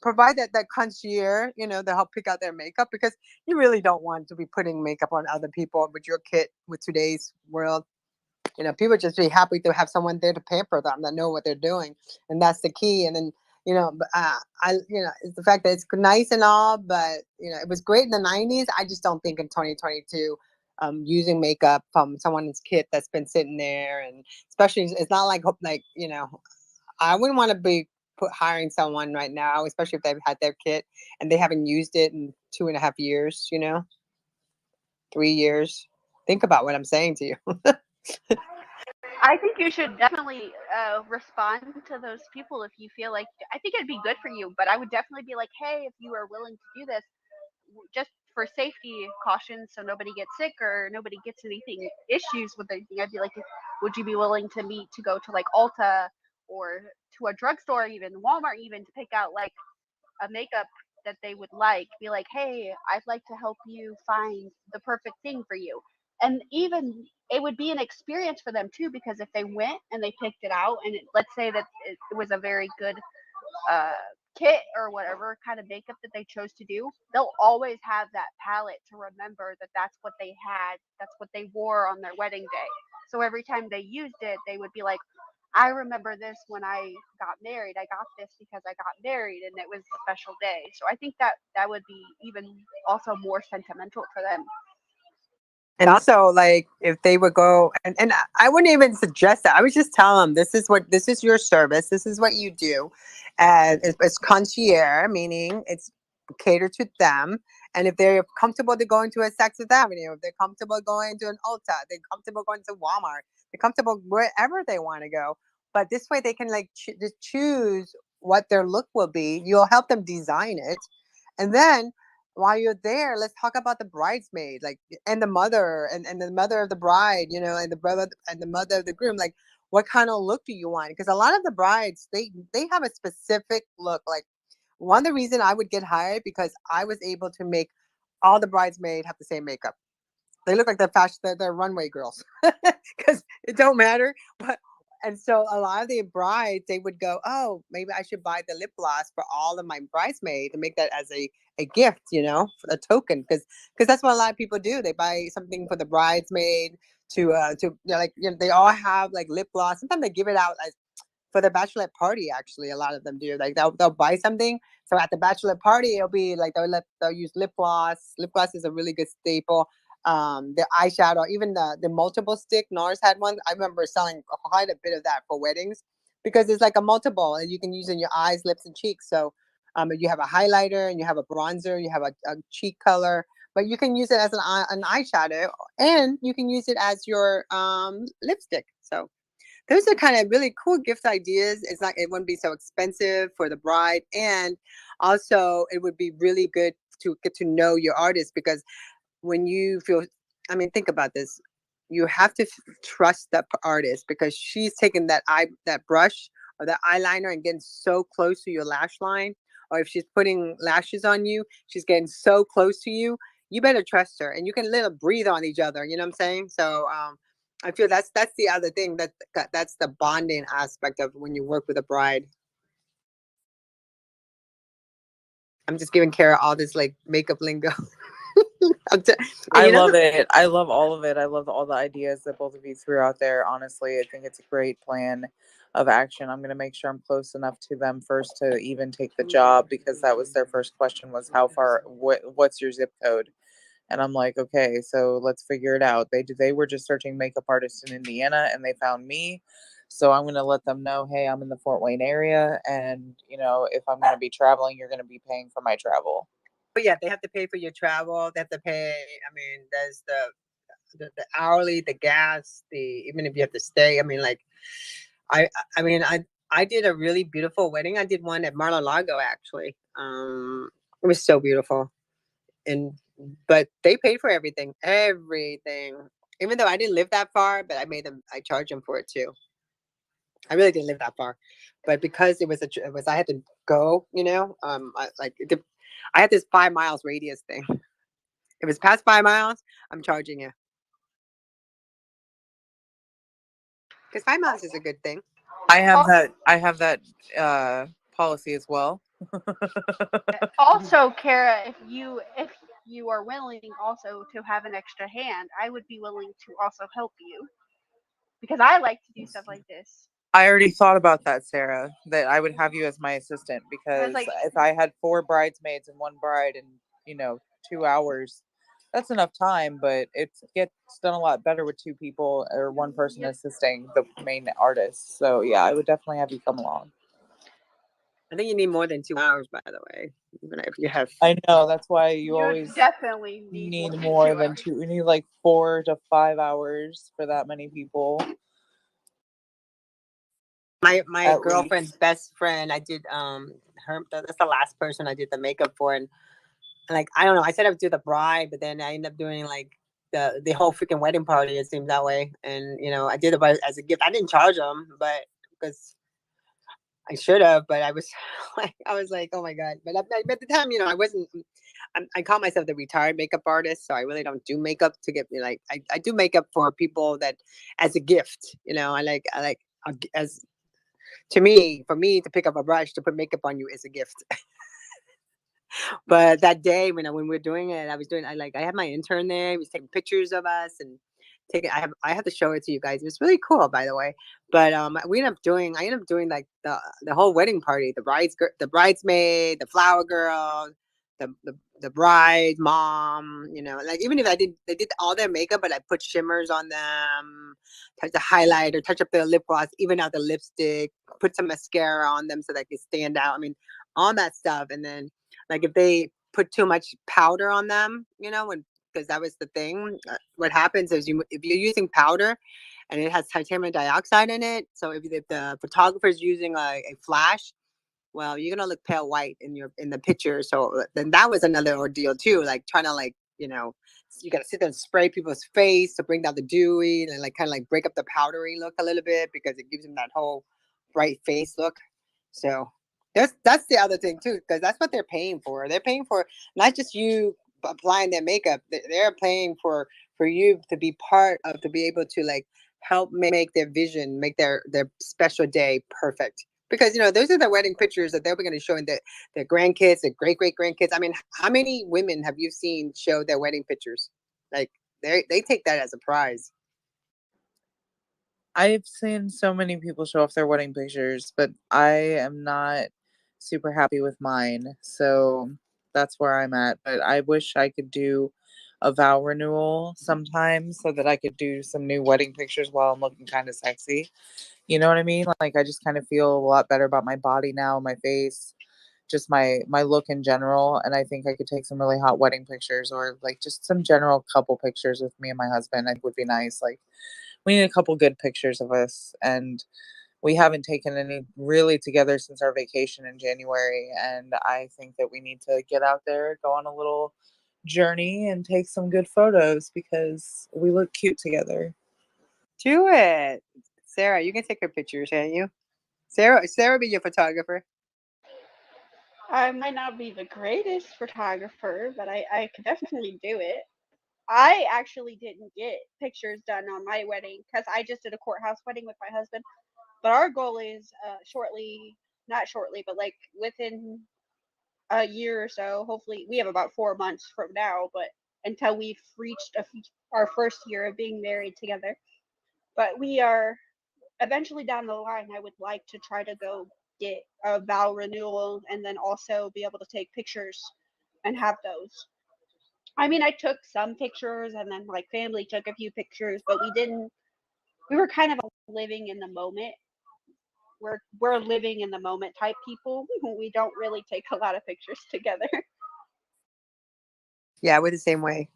provide that concierge, to help pick out their makeup, because you really don't want to be putting makeup on other people with your kit with today's world. People just be happy to have someone there to pamper them, that know what they're doing, and that's the key. And then it's the fact that it's nice and all, but it was great in the 90s. I just don't think in 2022, using makeup from someone's kit that's been sitting there, and especially it's not like I wouldn't want to be hiring someone right now, especially if they've had their kit and they haven't used it in 2.5 years, 3 years. Think about what I'm saying to you. I think you should definitely respond to those people if you feel like. I think it'd be good for you, but I would definitely be like, hey, if you are willing to do this, just for safety cautions, so nobody gets sick or nobody gets anything issues with anything. I'd be like, would you be willing to meet to go to like Ulta or to a drugstore, even Walmart, even to pick out like a makeup that they would like? Be like, hey, I'd like to help you find the perfect thing for you. And even it would be an experience for them too, because if they went and they picked it out, and let's say that it was a very good uh, kit or whatever kind of makeup that they chose to do, they'll always have that palette to remember that that's what they had, that's what they wore on their wedding day. So every time they used it, they would be like, I remember this when I got married. I got this because I got married and it was a special day. So I think that would be even also more sentimental for them. And also, like, if they would go, and I wouldn't even suggest that. I would just tell them, this is your service. This is what you do. And it's concierge, meaning it's catered to them. And if they're comfortable to going to a Saks Avenue, if they're comfortable going to an Ulta, they're comfortable going to Walmart, they're comfortable wherever they want to go. But this way they can like just choose what their look will be. You'll help them design it. And then while you're there, let's talk about the bridesmaid, like, and the mother, and the mother of the bride, and the brother and the mother of the groom. Like, what kind of look do you want? Because a lot of the brides, they have a specific look. Like, one of the reason I would get hired because I was able to make all the bridesmaids have the same makeup. They look like they're runway girls because it don't matter. But and so a lot of the brides, they would go, oh, maybe I should buy the lip gloss for all of my bridesmaids and make that as a gift, for a token, because that's what a lot of people do. They buy something for the bridesmaid they all have like lip gloss. Sometimes they give it out as for the bachelorette party. Actually, a lot of them do. Like they'll buy something. So at the bachelorette party, it'll be like they'll use lip gloss. Lip gloss is a really good staple. The eyeshadow, even the multiple stick. NARS had one. I remember selling quite a bit of that for weddings because it's like a multiple, and you can use in your eyes, lips, and cheeks. So you have a highlighter and you have a bronzer, you have a cheek color, but you can use it as an eyeshadow, and you can use it as your lipstick. So those are kind of really cool gift ideas. It wouldn't be so expensive for the bride, and also it would be really good to get to know your artist, because when you feel, I mean, think about this. You have to trust the artist, because she's taking that brush or that eyeliner and getting so close to your lash line. Or if she's putting lashes on you, she's getting so close to you. You better trust her, and you can let her breathe on each other. You know what I'm saying? So I feel that's the other thing, that's the bonding aspect of when you work with a bride. I'm just giving Cara all this like makeup lingo. I love it. I love all of it. I love all the ideas that both of you threw out there. Honestly, I think it's a great plan of action. I'm going to make sure I'm close enough to them first to even take the job, because that was their first question, was how far, what's your zip code? And I'm like, okay, so let's figure it out. They were just searching makeup artists in Indiana, and they found me. So I'm going to let them know, hey, I'm in the Fort Wayne area, and if I'm going to be traveling, you're going to be paying for my travel. But yeah, they have to pay for your travel. They have to pay. I mean, there's the hourly, the gas, even if you have to stay. I mean, like, I did a really beautiful wedding. I did one at Mar-a-Lago, actually. It was so beautiful, but they paid for everything. Even though I didn't live that far, but I charged them for it too. I really didn't live that far, but because I had to go, I had this 5 miles radius thing. If it's past 5 miles, I'm charging you. Because 5 miles is a good thing. I have that policy as well. Also, Cara, if you are willing also to have an extra hand, I would be willing to also help you, because I like to do stuff like this. I already thought about that, Sarah, that I would have you as my assistant, because if I had 4 bridesmaids and 1 bride in 2 hours, that's enough time, but it gets done a lot better with 2 people or 1 person assisting the main artist. So yeah, I would definitely have you come along. I think you need more than 2 hours, by the way. Even if you have, I know, that's why you always definitely need more than 2. We need like 4 to 5 hours for that many people. My girlfriend's best friend, I did that's the last person I did the makeup for, and like, I don't know, I said I would do the bride, but then I ended up doing like the whole freaking wedding party. It seems that way, and I did it as a gift. I didn't charge them, but because I should have, but I was like, oh my god. But at the time, I wasn't. I call myself the retired makeup artist, so I really don't do makeup to get me like. I do makeup for people that as a gift. I like as for me to pick up a brush to put makeup on you is a gift. But that day when we were doing it, I had my intern there. He was taking pictures of us and I have to show it to you guys. It was really cool, by the way. But I ended up doing like the whole wedding party, the bridesmaid, the flower girl, the bride mom, like, even if they did all their makeup, but I put shimmers on them, touch the highlighter, touch up their lip gloss, even out the lipstick, put some mascara on them so they could stand out. I mean, all that stuff. And then, like, if they put too much powder on them, because that was the thing. What happens is if you're using powder and it has titanium dioxide in it, so if the photographer is using a flash, well, you're gonna look pale white in the picture. So then that was another ordeal too, like trying to like, you gotta sit there and spray people's face to bring down the dewy and like kind of like break up the powdery look a little bit because it gives them that whole bright face look. So that's the other thing too, because that's what they're paying for. They're paying for not just you applying their makeup. They're paying for you to be part of, to be able to like help make their vision, make their special day perfect. Because those are the wedding pictures that they're going to show in their grandkids, their great great grandkids. I mean, how many women have you seen show their wedding pictures? Like they take that as a prize. I've seen so many people show off their wedding pictures, but I am not super happy with mine. So that's where I'm at. But I wish I could do a vow renewal sometime so that I could do some new wedding pictures while I'm looking kind of sexy. You know what I mean? Like I just kind of feel a lot better about my body now, my face, just my look in general. And I think I could take some really hot wedding pictures or like just some general couple pictures with me and my husband. I think would be nice. Like we need a couple good pictures of us, and we haven't taken any really together since our vacation in January. And I think that we need to get out there, go on a little journey and take some good photos because we look cute together. Do it, Sarah. You can take her pictures, can't you? Sarah, be your photographer. I might not be the greatest photographer, but I could definitely do it. I actually didn't get pictures done on my wedding because I just did a courthouse wedding with my husband. But our goal is not shortly, but like within a year or so. Hopefully, we have about 4 months from now, but until we've reached our first year of being married together. But we are eventually down the line. I would like to try to go get a vow renewal and then also be able to take pictures and have those. I mean, I took some pictures and then like family took a few pictures, but we were kind of living in the moment. We're living in the moment type people. We don't really take a lot of pictures together. Yeah, we're the same way.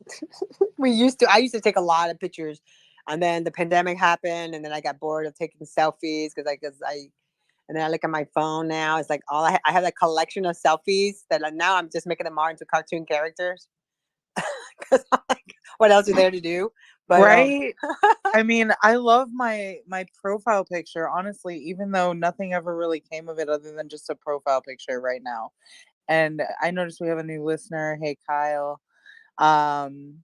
I used to take a lot of pictures, and then the pandemic happened, and then I got bored of taking selfies and then I look at my phone now. It's like I have a collection of selfies that now I'm just making them all into cartoon characters. Because like, what else is there to do? But Right? I mean, I love my profile picture, honestly, even though nothing ever really came of it other than just a profile picture right now. And I noticed we have a new listener. Hey, Kyle. Um,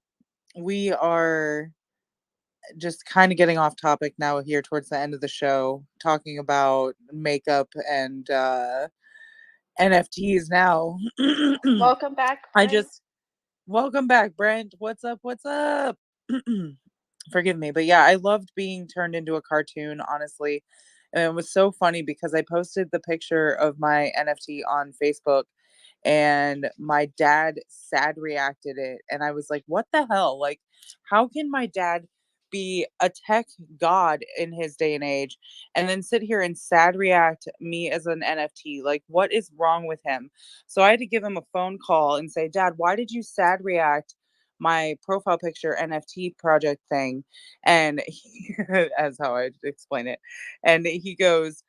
we are just kind of getting off topic now here towards the end of the show, talking about makeup and NFTs now. Welcome back, I Brent. just welcome back, Brent. What's up? What's up? Forgive me, but yeah, I loved being turned into a cartoon, honestly. And it was so funny because I posted the picture of my NFT on Facebook and my dad sad reacted it. And I was like, what the hell? Like, how can my dad be a tech god in his day and age and then sit here and sad react me as an NFT? Like, what is wrong with him? So I had to give him a phone call and say, Dad, why did you sad react my profile picture NFT project thing? And as how I explain it. And he goes,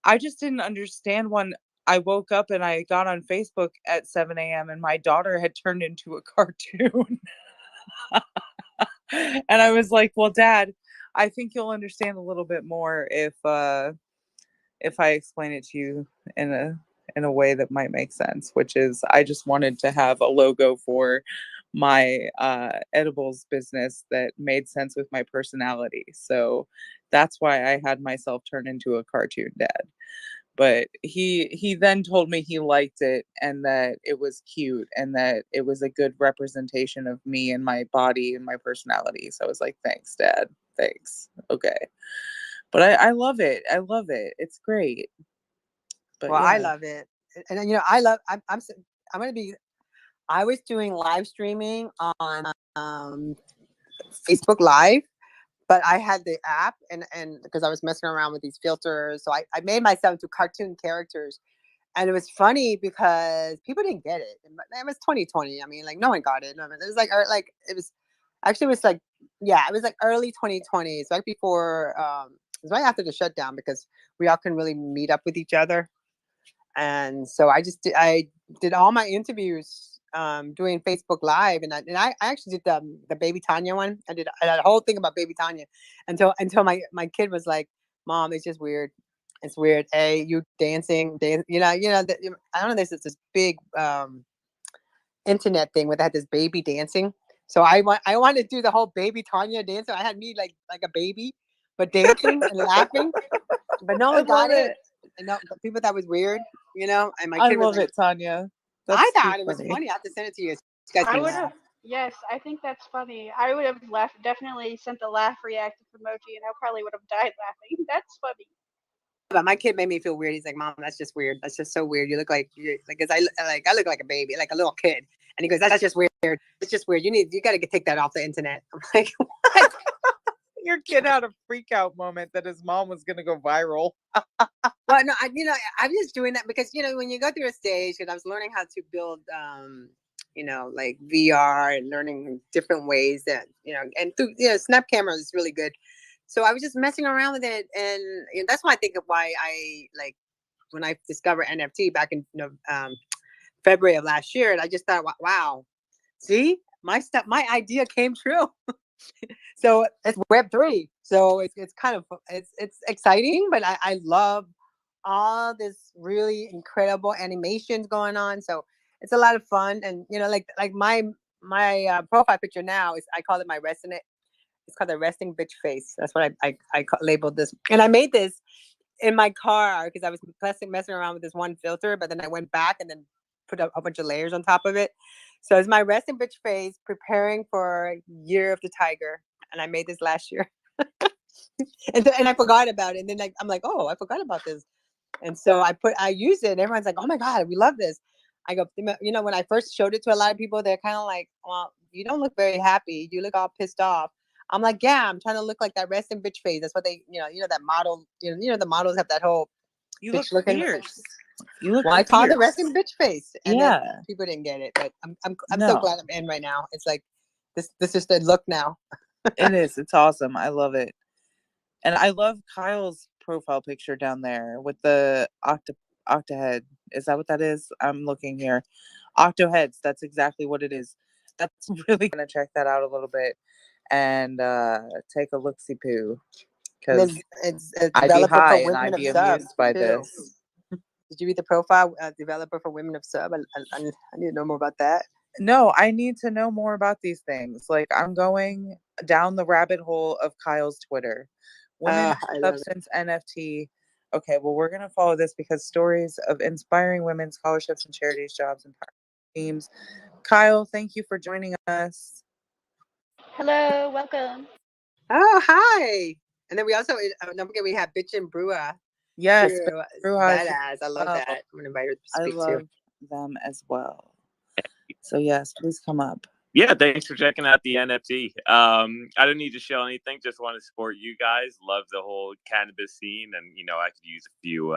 I just didn't understand when I woke up and I got on Facebook at 7 a.m. and my daughter had turned into a cartoon. And I was like, well, Dad, I think you'll understand a little bit more if I explain it to you in a way that might make sense, which is I just wanted to have a logo for my edibles business that made sense with my personality. So that's why I had myself turn into a cartoon dad. But he then told me he liked it and that it was cute and that it was a good representation of me and my body and my personality. So I was like, thanks, Dad. Thanks. Okay. But I love it. I love it. It's great. But well, I yeah. love it, and I love. I'm gonna be. I was doing live streaming on Facebook Live, but I had the app and because I was messing around with these filters, so I made myself into cartoon characters, and it was funny because people didn't get it. It was 2020. I mean, like no one got it. I mean, it was like it was actually it was like yeah, it was like early 2020. It's right before it was right after the shutdown because we all couldn't really meet up with each other. And so I did all my interviews doing Facebook Live, and I actually did the baby Tonya one. I did a whole thing about baby Tonya until my kid was like, "Mom, it's just weird. It's weird. Hey, you dancing, you know, I don't know. There's this big internet thing where they had this baby dancing. So I wanted to do the whole baby Tonya dance. So I had me like a baby, but dancing and laughing. But no I one got love it. it. And no, people thought it was weird, you know. And my I kid was love like, it, Tanya. That's I too thought it was funny. funny. I have to send it to you. You guys I can would laugh. have, yes, I think that's funny. I would have laughed, definitely sent the laugh reactive emoji, and I probably would have died laughing. That's funny. But my kid made me feel weird. He's like, "Mom, that's just weird. That's just so weird. You look like cause I look like a baby, like a little kid." And he goes, "That's just weird. It's just weird. You got to take that off the internet." I'm like, "What?" Your kid had a freak out moment that his mom was going to go viral. Well, no, I'm just doing that because when you go through a stage, because I was learning how to build, like VR and learning different ways that and through snap camera is really good. So I was just messing around with it, and that's why I think of why I like when I discovered NFT back in February of last year, and I just thought, wow, see, my idea came true. So it's Web3. So it's kind of it's exciting, but I love all this really incredible animations going on. So it's a lot of fun, and like my profile picture now is I call it my resting. It's called the resting bitch face. That's what I labeled this, and I made this in my car because I was messing around with this one filter, but then I went back and then put a bunch of layers on top of it. So it's my resting bitch face preparing for Year of the Tiger, and I made this last year, and I forgot about it. And then I'm like, oh, I forgot about this, and so I used it, and everyone's like, oh my god, we love this. I go, when I first showed it to a lot of people, they're kind of like, well, you don't look very happy. You look all pissed off. I'm like, yeah, I'm trying to look like that resting bitch face. That's what they, that model, the models have that whole You look bitch looking. fierce. You look Well, I call it the fierce. resting bitch face, and then Yeah. people didn't get it, but I'm so No. glad I'm in right now. It's like this is the look now. It is. It's awesome. I love it. And I love Kyle's profile picture down there with the octahead. Is that what that is? I'm looking here. Octoheads. That's exactly what it is. That's really gonna check that out a little bit and take a look-see poo. Because It's a I'd be developer high for and women I'd of be sub amused by too. this. Did you read the profile? Developer for women of sub. I need to know more about that. No, I need to know more about these things. Like I'm going down the rabbit hole of Kyle's Twitter. Women I love it. substance NFT. Okay, well we're gonna follow this because stories of inspiring women, scholarships and charities, jobs and teams. Kyle, thank you for joining us. Hello, welcome. Oh, hi. And then we also don't forget we have Bitch and Brewer. Yes, Badass. I love well. that. I'm gonna invite her to I speak love too. them as well. So yes, please come up. Yeah, thanks for checking out the NFT. I don't need to show anything. Just want to support you guys. Love the whole cannabis scene, and I could use a few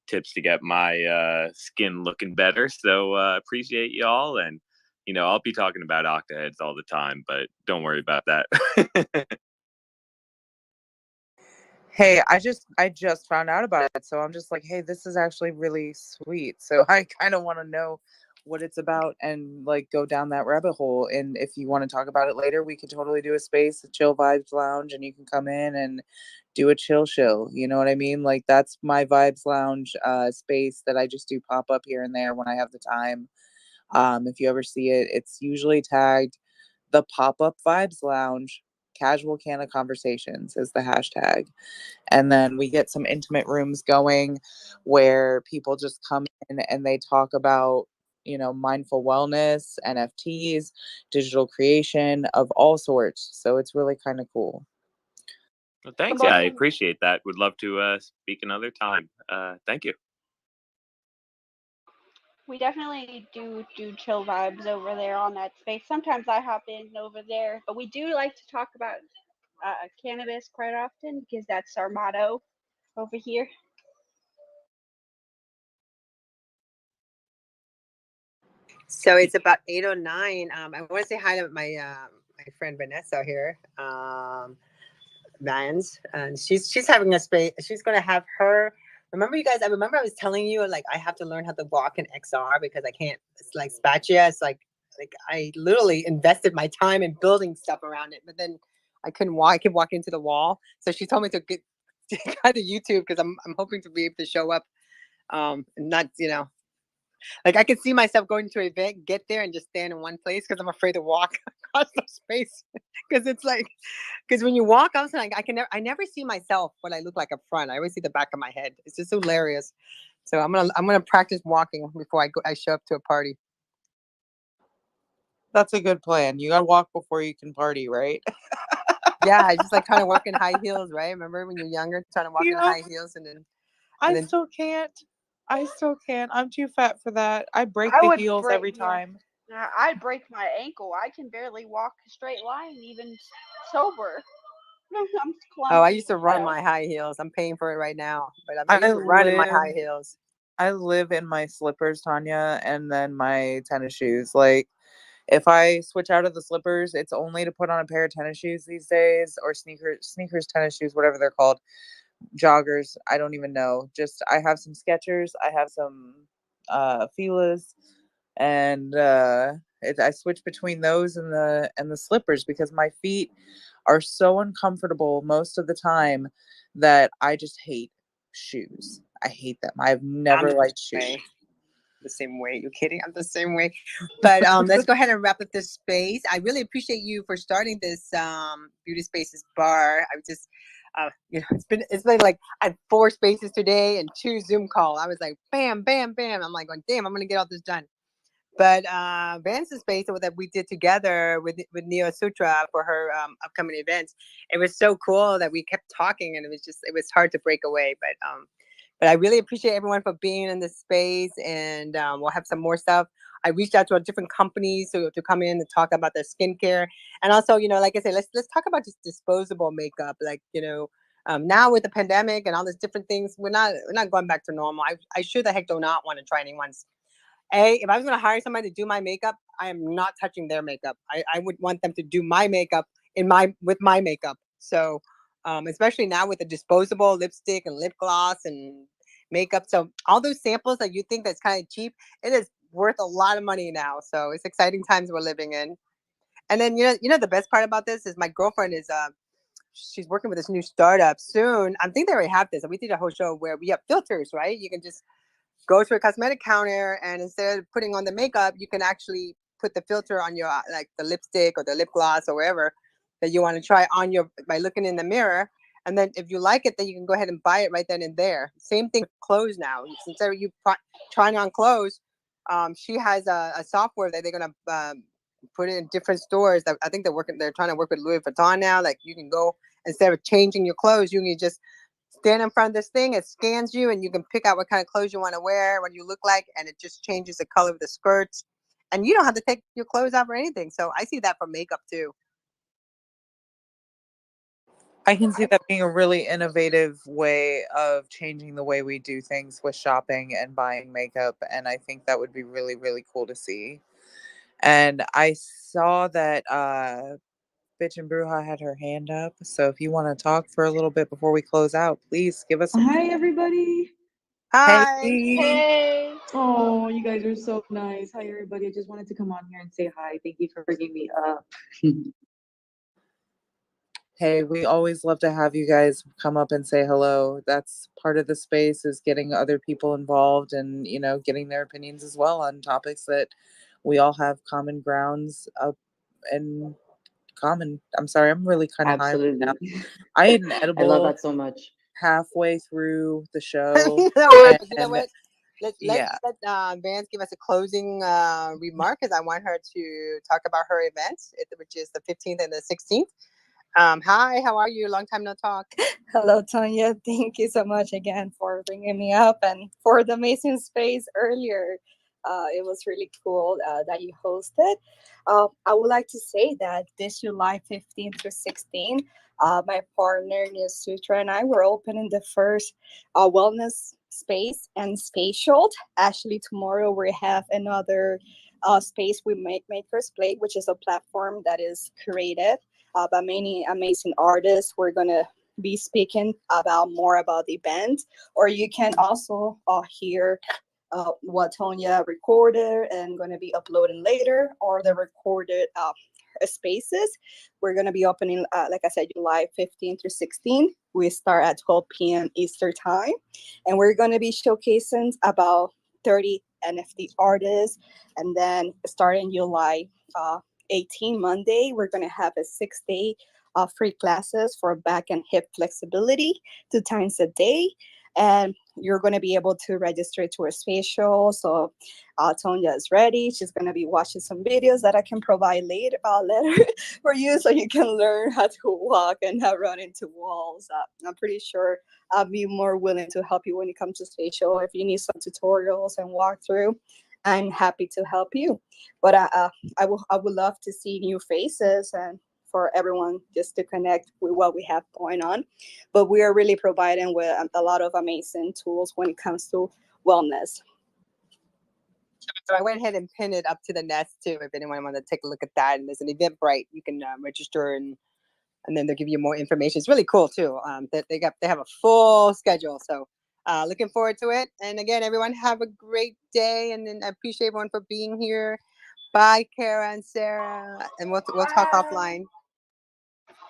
tips to get my skin looking better. So appreciate y'all, and I'll be talking about octaheads all the time, but don't worry about that. Hey, I just found out about it, so I'm just like, hey, this is actually really sweet. So I kind of want to know what it's about and like go down that rabbit hole. And if you want to talk about it later, we could totally do a space, a chill vibes lounge, and you can come in and do a chill. You know what I mean? Like that's my vibes lounge space that I just do pop up here and there when I have the time. If you ever see it, it's usually tagged the pop-up vibes lounge. Casual Canna Conversations is the hashtag. And then we get some intimate rooms going where people just come in and they talk about, mindful wellness, NFTs, digital creation of all sorts. So it's really kind of cool. Well, thanks. Yeah, I appreciate that. Would love to speak another time. Thank you. We definitely do chill vibes over there on that space. Sometimes I hop in over there, but we do like to talk about cannabis quite often because that's our motto over here. So it's about 8:09. I want to say hi to my friend Vanessa here, Vans, and she's having a space. She's going to have her Remember, you guys? I remember I was telling you like I have to learn how to walk in XR because I can't. It's like spatula. It's like I literally invested my time in building stuff around it, but then I couldn't walk. I kept walking into the wall. So she told me to get kind of YouTube because I'm hoping to be able to show up. And not like I could see myself going to an event, get there, and just stand in one place because I'm afraid to walk across the space because it's like because when you walk, I was like I never see myself what I look like up front. I always see the back of my head. It's just hilarious. So I'm gonna practice walking before I show up to a party. That's a good plan. You gotta walk before you can party, right? Yeah, I just like trying to walk in high heels, right? Remember when you're younger, trying to walk in Yeah. high heels and I then still can't. I still can't. I'm too fat for that. I break I the would heels break, every yeah. time. I'd break my ankle. I can barely walk a straight line, even sober. I'm oh, I clumsy used to as run hell. my high heels. I'm paying for it right now, but I I used to run in my live high heels. I live in my slippers, Tanya, and then my tennis shoes. Like if I switch out of the slippers, it's only to put on a pair of tennis shoes these days, or sneakers, tennis shoes, whatever they're called, joggers. I don't even know. Just I have some Skechers, I have some Fila's, and I switch between those and the slippers because my feet are so uncomfortable most of the time that I just hate shoes. I hate them. I've I'm never the liked same shoes. way. The same way. You kidding? I'm the same way. But let's go ahead and wrap up this space. I really appreciate you for starting this Beauty Spaces bar. I was just it's been like I had 4 spaces today and 2 Zoom call. I was like bam, bam, bam. I'm like going, damn, I'm gonna get all this done. But Vance's space that we did together with Neo Sutra for her upcoming events, it was so cool that we kept talking and it was hard to break away. But I really appreciate everyone for being in this space, and we'll have some more stuff. I reached out to different companies to come in and talk about their skincare, and also, like I said, let's talk about just disposable makeup. Like, now with the pandemic and all these different things, we're not going back to normal. I sure the heck do not want to try anyone's. If I was going to hire somebody to do my makeup, I am not touching their makeup. I would want them to do my makeup with my makeup. So, especially now with the disposable lipstick and lip gloss and makeup. So all those samples that you think that's kind of cheap, it is worth a lot of money now. So it's exciting times we're living in. And then, the best part about this is my girlfriend is, she's working with this new startup soon. I think they already have this. And we did a whole show where we have filters, right? You can just go to a cosmetic counter, and instead of putting on the makeup, you can actually put the filter on your like the lipstick or the lip gloss or wherever that you want to try on by looking in the mirror. And then if you like it, then you can go ahead and buy it right then and there. Same thing with clothes now. Instead of you trying on clothes, she has a software that they're gonna put it in different stores. That I think they're trying to work with Louis Vuitton now. Like you can go, instead of changing your clothes, you can just stand in front of this thing. It scans you, and you can pick out what kind of clothes you want to wear, what you look like, and it just changes the color of the skirts. And you don't have to take your clothes off or anything. So I see that for makeup too. I can see that being a really innovative way of changing the way we do things with shopping and buying makeup. And I think that would be really, really cool to see. And I saw that Bitch and Bruja had her hand up. So if you want to talk for a little bit before we close out, please give us some. Hi, everybody. Hi. Hey. Hey. Oh, you guys are so nice. Hi, everybody. I just wanted to come on here and say hi. Thank you for bringing me up. Hey, we always love to have you guys come up and say hello. That's part of the space, is getting other people involved and, getting their opinions as well on topics that we all have common grounds up and common. I'm sorry, I'm really kind of high right now. Absolutely. I ate an I love edible that so much. halfway through the show. You know what? And Let yeah, Vance give us a closing remark, because I want her to talk about her events, which is the 15th and the 16th. Hi, how are you? Long time no talk. Hello, Tonya. Thank you so much again for bringing me up and for the amazing space earlier. It was really cool that you hosted. I would like to say that this July 15th through 16th, my partner, Nia Sutra, and I were opening the first wellness space and spatial. Actually, tomorrow we have another space we make Maker's Plate, which is a platform that is created by many amazing artists. We're going to be speaking about more about the event, or you can also hear what Tonya recorded and going to be uploading later, or the recorded spaces. We're going to be opening, like I said, July 15 through 16. We start at 12 p.m. Eastern time, and we're going to be showcasing about 30 NFT artists. And then starting July 18, Monday, we're going to have a 6-day free classes for back and hip flexibility 2 times a day. And you're going to be able to register to a spatial. So Tonya is ready. She's going to be watching some videos that I can provide later for you, so you can learn how to walk and not run into walls. I'm pretty sure I'll be more willing to help you when it comes to spatial. If you need some tutorials and walkthrough, I'm happy to help you. But I would love to see new faces and for everyone just to connect with what we have going on. But we are really providing with a lot of amazing tools when it comes to wellness. So I went ahead and pinned it up to the nest too. If anyone wants to take a look at that, and there's an Eventbrite, you can register and then they'll give you more information. It's really cool too. They have a full schedule. So looking forward to it. And again, everyone have a great day, and then I appreciate everyone for being here. Bye, Cara and Sarah, and we'll talk offline.